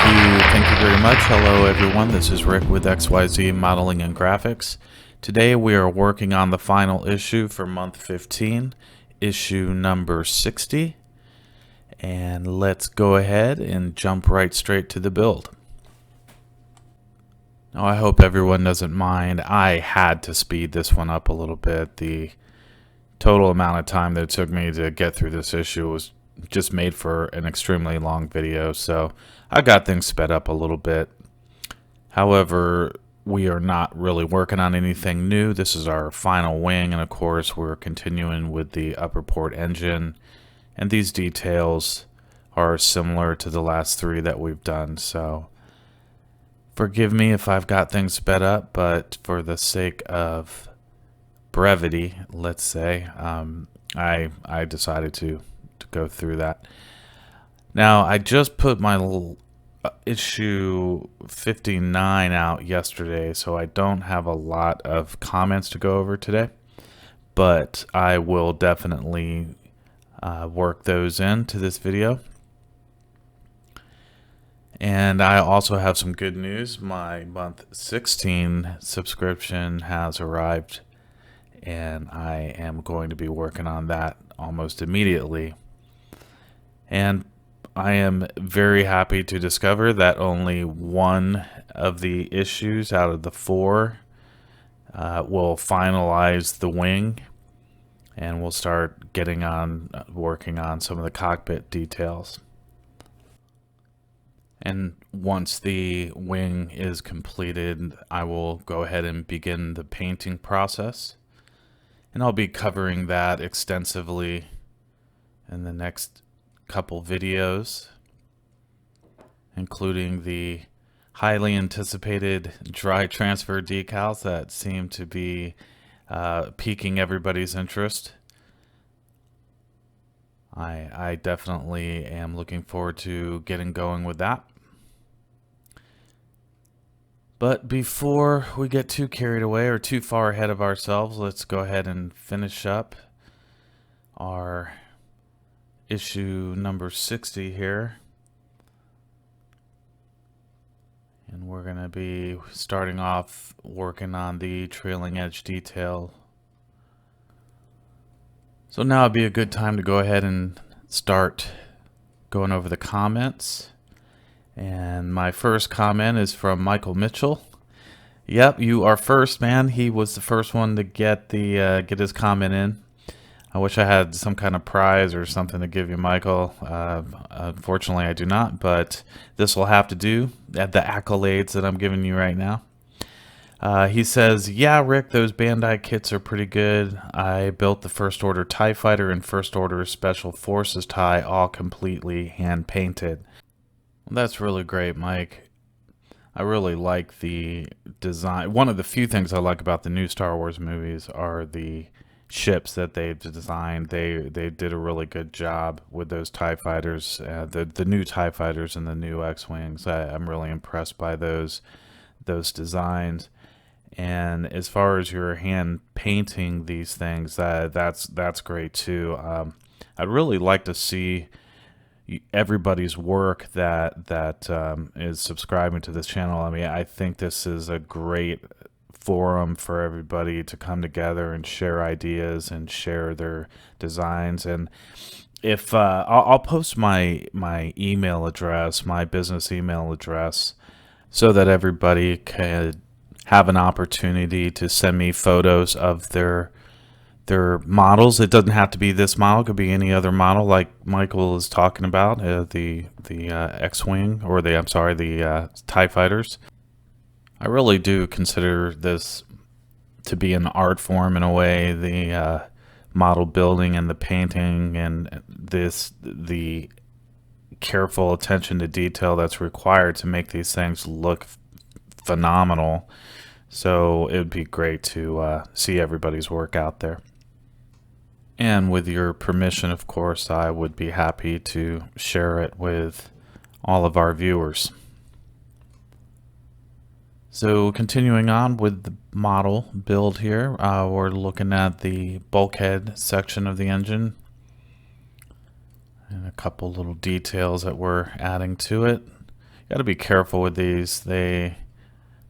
Thank you very much. Hello everyone, this is Rick with XYZ Modeling and Graphics. Today we are working on the final issue for month 15, issue number 60. And let's go ahead and jump right straight to the build. Now I hope everyone doesn't mind. I had to speed this one up a little bit. The total amount of time that it took me to get through this issue was just made for an extremely long video, so I got things sped up a little bit. However, we are not really working on anything new. This is our final wing, and of course we're continuing with the upper port engine, and these details are similar to the last three that we've done, so forgive me if I've got things sped up, but for the sake of brevity, let's say, I decided to go through that. Now, I just put my little issue 59 out yesterday, so I don't have a lot of comments to go over today, but I will definitely work those into this video. And I also have some good news. My month 16 subscription has arrived, and I am going to be working on that almost immediately. And I am very happy to discover that only one of the issues out of the four will finalize the wing, and we'll start getting on working on some of the cockpit details. And once the wing is completed, I will go ahead and begin the painting process, and I'll be covering that extensively in the next couple videos, including the highly anticipated dry transfer decals that seem to be piquing everybody's interest. I definitely am looking forward to getting going with that. But before we get too carried away or too far ahead of ourselves, let's go ahead and finish up our issue number 60 here. And we're going to be starting off working on the trailing edge detail. So now would be a good time to go ahead and start going over the comments. And my first comment is from Michael Mitchell. Yep, you are first, man. He was the first one to get his comment in. I wish I had some kind of prize or something to give you, Michael. Unfortunately, I do not, but this will have to do at the accolades that I'm giving you right now. He says, yeah, Rick, those Bandai kits are pretty good. I built the First Order TIE Fighter and First Order Special Forces TIE all completely hand-painted. Well, that's really great, Mike. I really like the design. One of the few things I like about the new Star Wars movies are the ships that they've designed. They did a really good job with those TIE fighters, the new TIE fighters and the new X-Wings. I'm really impressed by those designs. And as far as your hand painting these things, that's great too. I'd really like to see everybody's work that is subscribing to this channel. I mean, I think this is a great forum for everybody to come together and share ideas and share their designs. And if I'll post my email address, my business email address, so that everybody can have an opportunity to send me photos of their models. It doesn't have to be this model; it could be any other model, like Michael is talking about, the X-wing, or the TIE fighters. I really do consider this to be an art form in a way. The model building and the painting and the careful attention to detail that's required to make these things look phenomenal. So it would be great to see everybody's work out there. And with your permission, of course, I would be happy to share it with all of our viewers. So continuing on with the model build here, we're looking at the bulkhead section of the engine and a couple little details that we're adding to it. got to be careful with these. They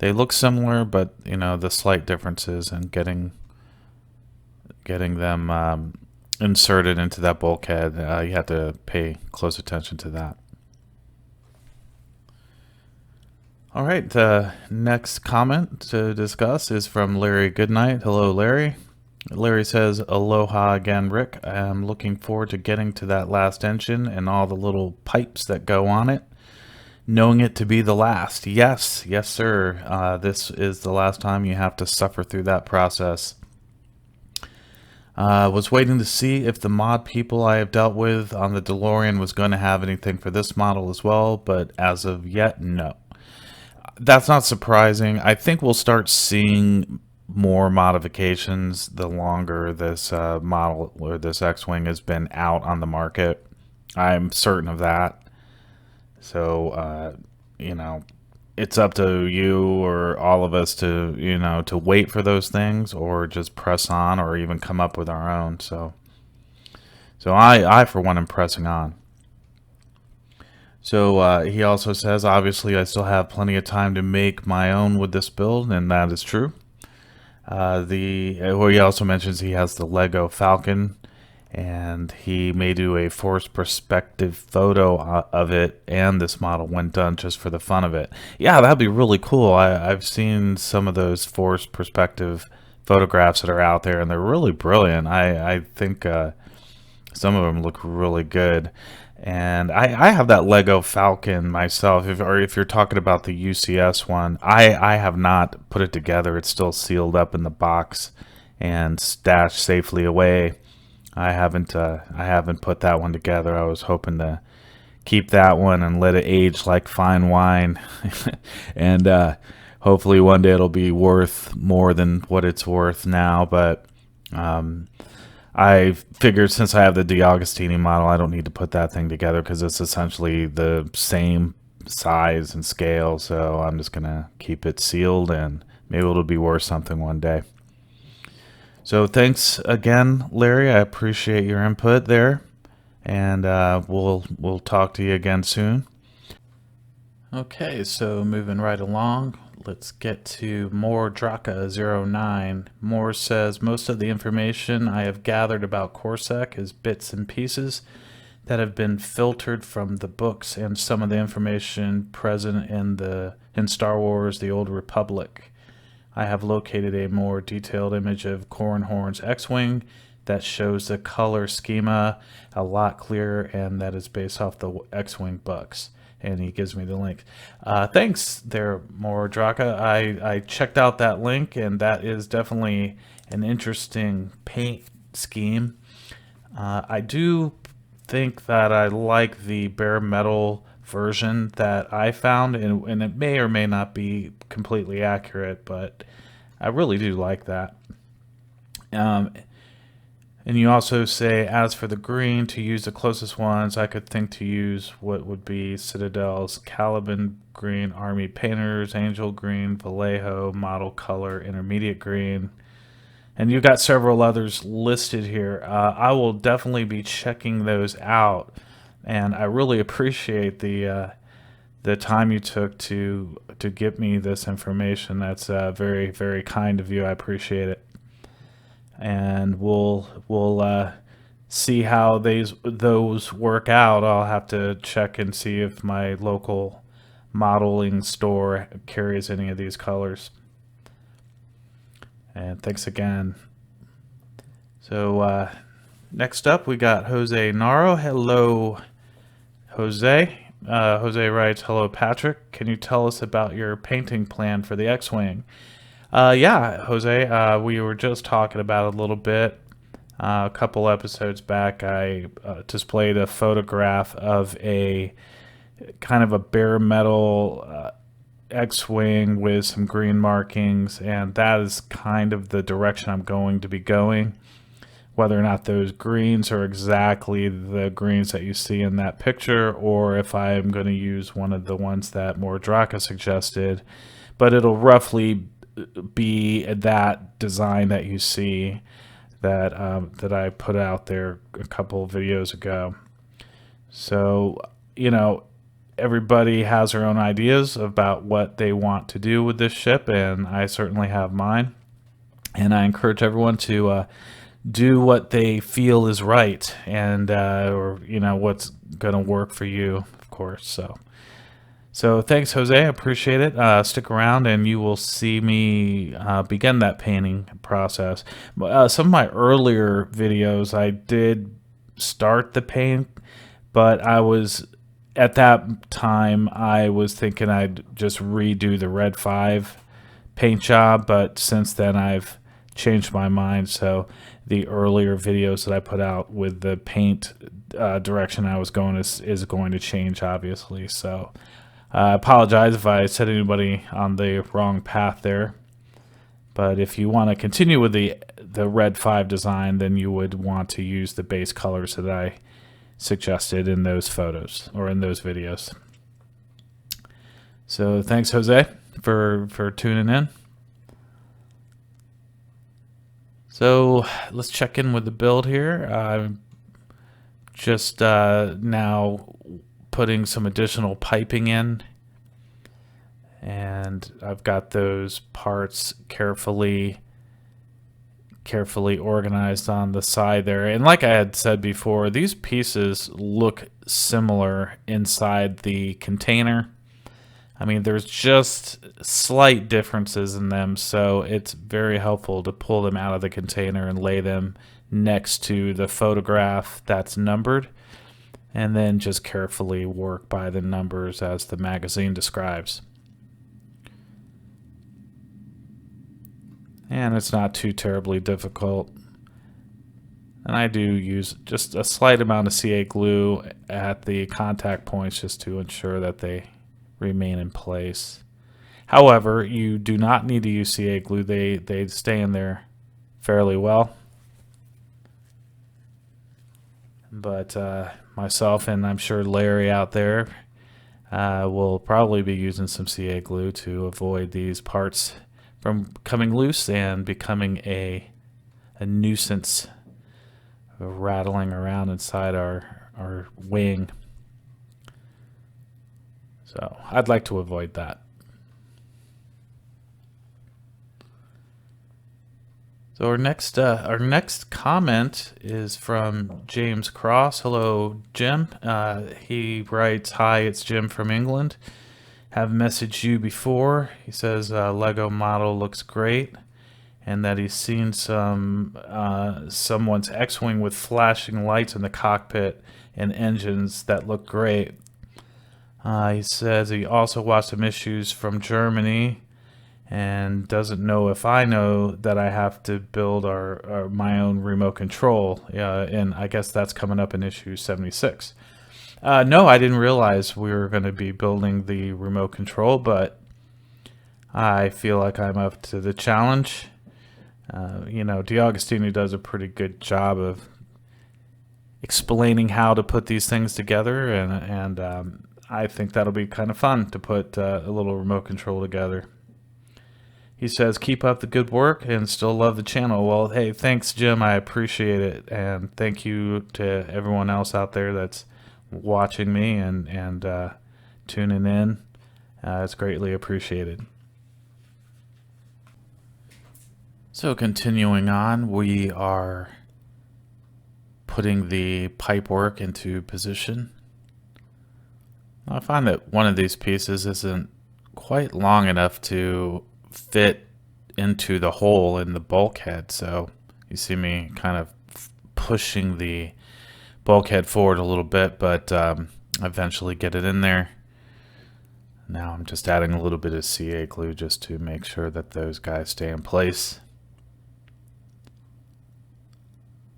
look similar, but you know the slight differences in getting them inserted into that bulkhead. You have to pay close attention to that. All right, the next comment to discuss is from Larry Goodnight. Hello, Larry. Larry says, aloha again, Rick. I'm looking forward to getting to that last engine and all the little pipes that go on it. Knowing it to be the last. Yes, yes, sir. This is the last time you have to suffer through that process. Was waiting to see if the mod people I have dealt with on the DeLorean was going to have anything for this model as well, but as of yet, no. That's not surprising. I think we'll start seeing more modifications the longer this model or this X-Wing has been out on the market. I'm certain of that. So, you know, it's up to you or all of us to, you know, to wait for those things or just press on or even come up with our own. So I for one, am pressing on. So he also says, obviously, I still have plenty of time to make my own with this build, and that is true. He also mentions he has the Lego Falcon, and he may do a forced perspective photo of it and this model when done, just for the fun of it. Yeah, that'd be really cool. I've seen some of those forced perspective photographs that are out there, and they're really brilliant. I think some of them look really good. And I have that Lego Falcon myself. If you're talking about the UCS one, I have not put it together. It's still sealed up in the box and stashed safely away. I haven't put that one together. I was hoping to keep that one and let it age like fine wine, and hopefully one day it'll be worth more than what it's worth now. But I figured since I have the DeAugustini model, I don't need to put that thing together because it's essentially the same size and scale. So I'm just gonna keep it sealed, and maybe it'll be worth something one day. So thanks again, Larry. I appreciate your input there, and we'll talk to you again soon. Okay, so moving right along, let's get to More Draka09. More says, most of the information I have gathered about Corsac is bits and pieces that have been filtered from the books and some of the information present in Star Wars: The Old Republic. I have located a more detailed image of Corran Horn's X-Wing that shows the color schema a lot clearer, and that is based off the X-Wing books. And he gives me the link. Thanks there, More Draka. I checked out that link, and that is definitely an interesting paint scheme. I do think that I like the bare metal version that I found, and it may or may not be completely accurate, but I really do like that. And you also say, as for the green, to use the closest ones, I could think to use what would be Citadel's Caliban green, Army Painters, Angel green, Vallejo, Model Color, Intermediate green. And you got several others listed here. I will definitely be checking those out, and I really appreciate the time you took to give me this information. That's very, very kind of you. I appreciate it. And we'll see how those work out. I'll have to check and see if my local modeling store carries any of these colors. And thanks again. So next up we got Jose Naro. Hello, Jose. Jose writes, hello, Patrick. Can you tell us about your painting plan for the X-Wing? Yeah, Jose, we were just talking about it a little bit. A couple episodes back, I displayed a photograph of a kind of a bare metal X-Wing with some green markings, and that is kind of the direction I'm going to be going. Whether or not those greens are exactly the greens that you see in that picture, or if I am going to use one of the ones that More Draka suggested, but it'll roughly be that design that you see that that I put out there a couple of videos ago. So, you know, everybody has their own ideas about what they want to do with this ship, and I certainly have mine. And I encourage everyone to do what they feel is right, and or what's going to work for you, of course. So thanks, Jose. I appreciate it. Stick around, and you will see me begin that painting process. Some of my earlier videos, I did start the paint, but at that time, I was thinking I'd just redo the Red 5 paint job, but since then I've changed my mind. So the earlier videos that I put out with the paint direction I was going is going to change, obviously. So I apologize if I set anybody on the wrong path there. But if you want to continue with the Red 5 design, then you would want to use the base colors that I suggested in those photos or in those videos. So thanks, Jose, for tuning in. So let's check in with the build here. I'm just now putting some additional piping in, and I've got those parts carefully organized on the side there. And like I had said before, these pieces look similar inside the container. I mean, there's just slight differences in them, so it's very helpful to pull them out of the container and lay them next to the photograph that's numbered, and then just carefully work by the numbers as the magazine describes. And it's not too terribly difficult. And I do use just a slight amount of CA glue at the contact points just to ensure that they remain in place. However, you do not need to use CA glue. They stay in there fairly well. But myself, and I'm sure Larry out there, will probably be using some CA glue to avoid these parts from coming loose and becoming a nuisance rattling around inside our wing. So I'd like to avoid that. So our next comment is from James Cross. Hello, Jim. He writes, "Hi, it's Jim from England. Have messaged you before." He says Lego model looks great, and that he's seen someone's X-wing with flashing lights in the cockpit and engines that look great. He says he also watched some issues from Germany and doesn't know if I know that I have to build my own remote control, and I guess that's coming up in issue 76. No, I didn't realize we were going to be building the remote control, but I feel like I'm up to the challenge. D'Agostino does a pretty good job of explaining how to put these things together, and I think that'll be kind of fun to put a little remote control together. He says, "Keep up the good work and still love the channel." Well, hey, thanks, Jim. I appreciate it, and thank you to everyone else out there that's watching me and tuning in. It's greatly appreciated. So continuing on, we are putting the pipework into position. I find that one of these pieces isn't quite long enough to fit into the hole in the bulkhead, so you see me kind of pushing the bulkhead forward a little bit, but eventually get it in there. Now I'm just adding a little bit of CA glue just to make sure that those guys stay in place.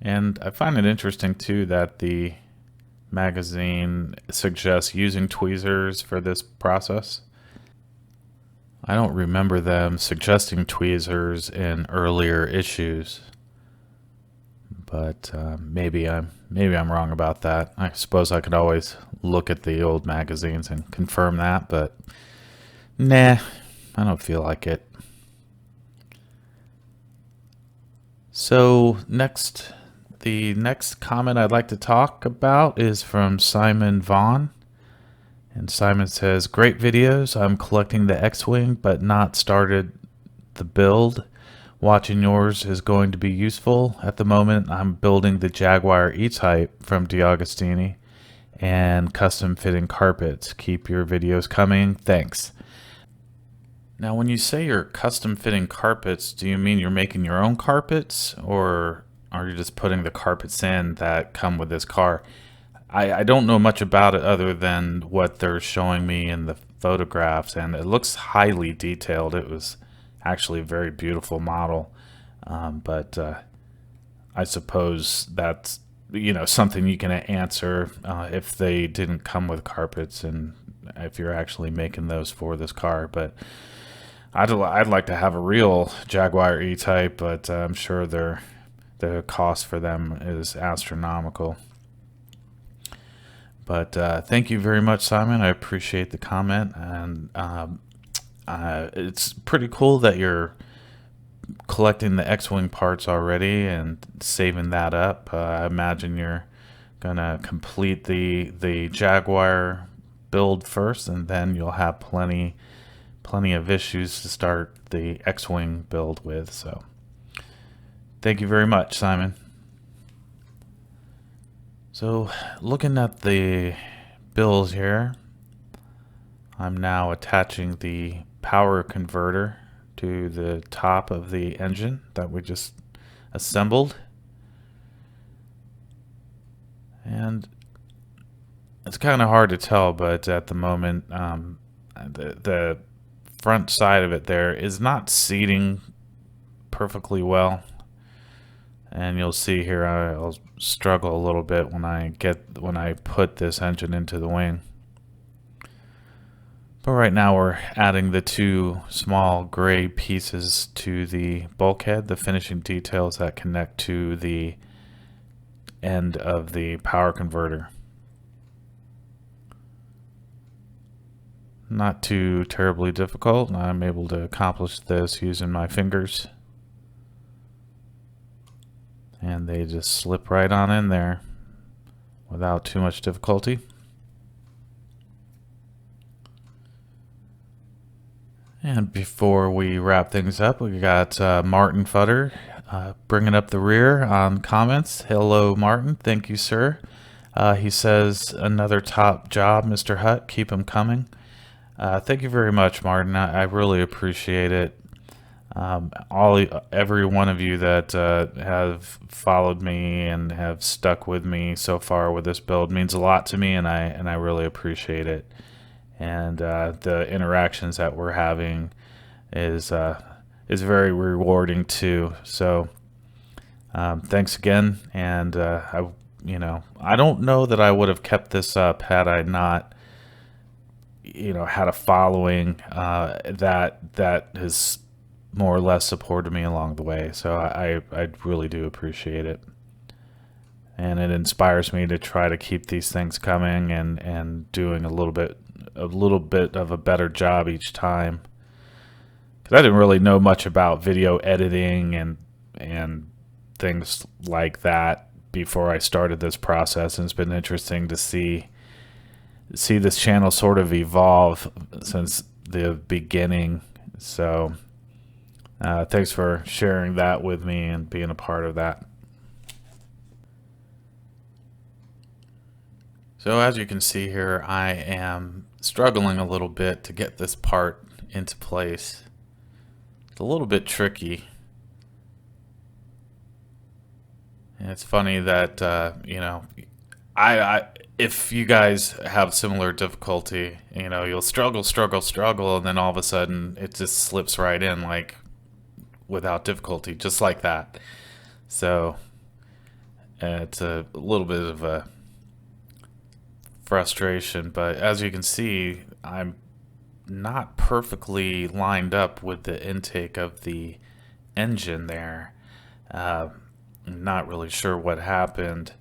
And I find it interesting too that the magazine suggests using tweezers for this process. I don't remember them suggesting tweezers in earlier issues, but maybe I'm wrong about that. I suppose I could always look at the old magazines and confirm that, but nah, I don't feel like it. So the next comment I'd like to talk about is from Simon Vaughn, And Simon says, great videos. I'm collecting the X-Wing, but not started the build. Watching yours is going to be useful. At the moment, I'm building the Jaguar E-Type from D'Agostini and custom fitting carpets. Keep your videos coming. Thanks. Now, when you say you're custom fitting carpets, do you mean you're making your own carpets, or are you just putting the carpets in that come with this car? I don't know much about it other than what they're showing me in the photographs, and it looks highly detailed. It was actually a very beautiful model, but I suppose that's something you can answer if they didn't come with carpets and if you're actually making those for this car. But I'd like to have a real Jaguar E-Type, but I'm sure the cost for them is astronomical. But thank you very much, Simon. I appreciate the comment, and it's pretty cool that you're collecting the X-Wing parts already and saving that up. I imagine you're gonna complete the Jaguar build first, and then you'll have plenty of issues to start the X-Wing build with. So thank you very much, Simon. So looking at the builds here, I'm now attaching the power converter to the top of the engine that we just assembled. And it's kind of hard to tell, but at the moment the front side of it there is not seating perfectly well. And you'll see here I'll struggle a little bit when I put this engine into the wing. But right now we're adding the two small gray pieces to the bulkhead, the finishing details that connect to the end of the power converter. Not too terribly difficult. I'm able to accomplish this using my fingers. And they just slip right on in there without too much difficulty. And before we wrap things up, we got Martin Futter bringing up the rear on comments. Hello, Martin. Thank you, sir. He says, another top job, Mr. Hutt. Keep them coming. Thank you very much, Martin. I really appreciate it. Every one of you that have followed me and have stuck with me so far with this build means a lot to me, and I really appreciate it. And the interactions that we're having is very rewarding too. So thanks again. And I don't know that I would have kept this up had I not had a following that has more or less supported me along the way. So I really do appreciate it. And it inspires me to try to keep these things coming and doing a little bit of a better job each time. Because I didn't really know much about video editing and things like that before I started this process, and it's been interesting to see this channel sort of evolve since the beginning. So thanks for sharing that with me and being a part of that. So as you can see here, I am struggling a little bit to get this part into place. It's a little bit tricky. And it's funny that, if you guys have similar difficulty, you'll struggle, and then all of a sudden it just slips right in, like, without difficulty, just like that. So it's a little bit of a frustration, but as you can see, I'm not perfectly lined up with the intake of the engine there. I'm not really sure what happened,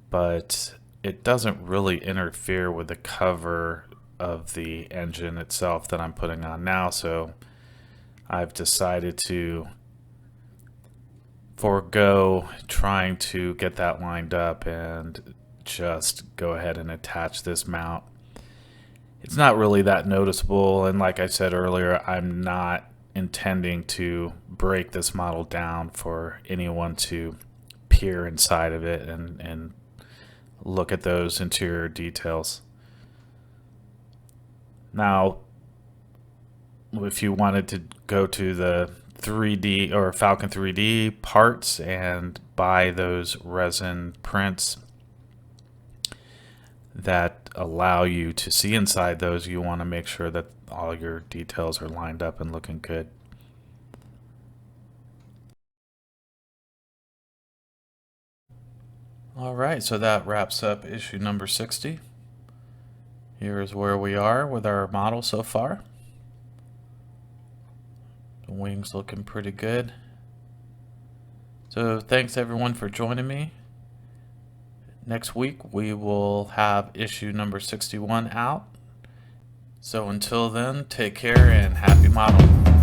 but it doesn't really interfere with the cover of the engine itself that I'm putting on now, so I've decided to forego trying to get that lined up and just go ahead and attach this mount. It's not really that noticeable, and like I said earlier, I'm not intending to break this model down for anyone to peer inside of it and look at those interior details. Now, if you wanted to go to the 3D or Falcon 3D parts and buy those resin prints that allow you to see inside those, you want to make sure that all your details are lined up and looking good. All right, so that wraps up issue number 60. Here's where we are with our model so far. The wings looking pretty good. So thanks everyone for joining me. Next week we will have issue number 61 out. So until then, take care and happy modeling.